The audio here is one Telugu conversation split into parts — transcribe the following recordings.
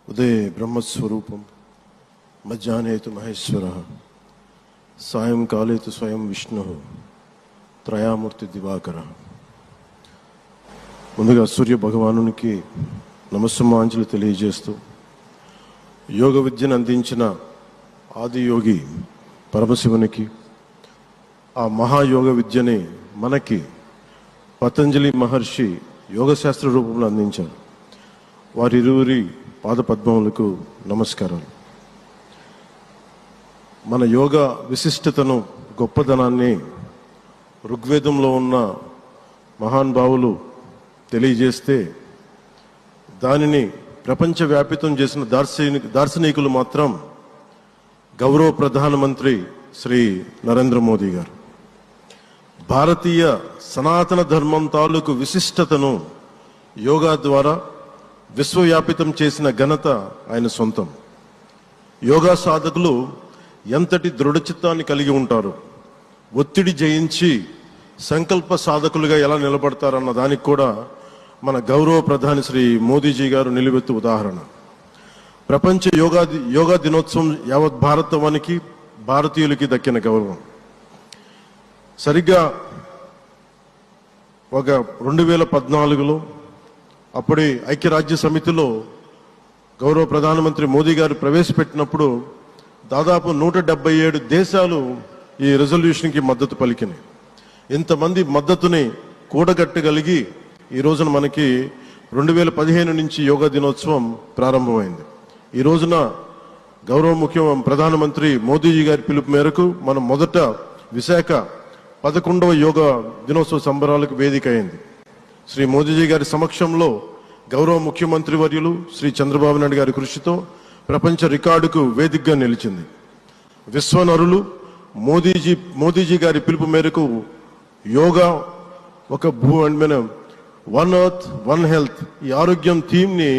ఉదయ బ్రహ్మస్వరూపం మధ్యాహ్నేతు మహేశ్వర సాయంకాలేతు స్వయం విష్ణు త్రయామూర్తి దివాకర. ముందుగా సూర్య భగవానునికి నమస్సుమాంజలి తెలియజేస్తూ యోగ విద్యను అందించిన ఆదియోగి పరమశివునికి, ఆ మహాయోగ విద్యని మనకి పతంజలి మహర్షి యోగశాస్త్ర రూపంలో అందించారు. వారిరువురి పాదపద్మములకు నమస్కారాలు. మన యోగ విశిష్టతను, గొప్పదనాన్ని ఋగ్వేదంలో ఉన్న మహానుభావులు తెలియజేస్తే దానిని ప్రపంచవ్యాపితం చేసిన దార్శనికులు మాత్రం గౌరవ ప్రధానమంత్రి శ్రీ నరేంద్ర మోదీ గారు. భారతీయ సనాతన ధర్మం తాలూకు విశిష్టతను యోగా ద్వారా విశ్వవ్యాపితం చేసిన ఘనత ఆయన సొంతం. యోగా సాధకులు ఎంతటి దృఢచిత్తాన్ని కలిగి ఉంటారు, ఒత్తిడి జయించి సంకల్ప సాధకులుగా ఎలా నిలబడతారన్న దానికి కూడా మన గౌరవ ప్రధాని శ్రీ మోదీజీ గారు నిలువెత్తు ఉదాహరణ. ప్రపంచ యోగా దినోత్సవం యావత్ భారతవానికి, భారతీయులకి దక్కిన గౌరవం. సరిగ్గా ఒక 2014లో అప్పటి ఐక్యరాజ్య సమితిలో గౌరవ ప్రధానమంత్రి మోదీ గారు ప్రవేశపెట్టినప్పుడు దాదాపు 177 దేశాలు ఈ రెజల్యూషన్కి మద్దతు పలికినాయి. ఇంతమంది మద్దతుని కూడగట్టగలిగి ఈ రోజున మనకి 2015 నుంచి యోగా దినోత్సవం ప్రారంభమైంది. ఈ రోజున గౌరవ ప్రధానమంత్రి మోదీజీ గారి పిలుపు మేరకు మనం మొదట విశాఖ 11వ యోగా దినోత్సవ సంబరాలకు వేదిక అయింది. శ్రీ మోదీజీ గారి సమక్షంలో గౌరవ ముఖ్యమంత్రి వర్యులు శ్రీ చంద్రబాబు నాయుడు గారి కృషితో ప్రపంచ రికార్డుకు వేదికగా నిలిచింది. విశ్వనరులు మోదీజీ గారి పిలుపు మేరకు యోగా ఒక వన్ ఎర్త్ వన్ హెల్త్, ఈ ఆరోగ్యం థీమ్ని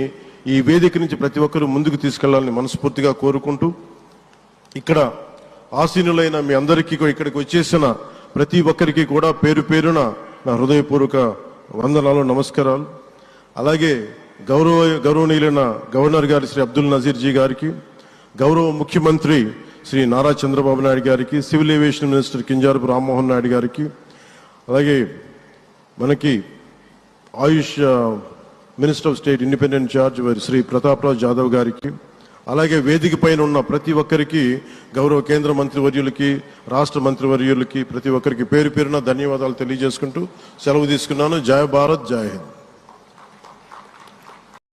ఈ వేదిక నుంచి ప్రతి ఒక్కరూ ముందుకు తీసుకెళ్లాలని మనస్ఫూర్తిగా కోరుకుంటూ, ఇక్కడ ఆసీనులైన మీ అందరికీ, ఇక్కడికి వచ్చేసిన ప్రతి ఒక్కరికి కూడా పేరు పేరున నా హృదయపూర్వక వందనాలు, నమస్కారాలు. అలాగే గౌరవనీయులైన గవర్నర్ గారి శ్రీ అబ్దుల్ నజీర్ జీ గారికి, గౌరవ ముఖ్యమంత్రి శ్రీ నారా చంద్రబాబు నాయుడు గారికి, civil aviation minister Kinjarapu Rammohan Naidu గారికి, అలాగే మనకి Ayush minister of state independent charge Shri Prataprao Jadhav గారికి, అలాగే వేదిక పైన ఉన్న ప్రతి ఒక్కరికి, గౌరవ కేంద్ర మంత్రి వర్యులకి, రాష్ట్ర మంత్రి వర్యులకి, ప్రతి ఒక్కరికి పేరు పేరున ధన్యవాదాలు తెలియజేసుకుంటూ సెలవు తీసుకున్నాను. జై భారత్, జై హింద్.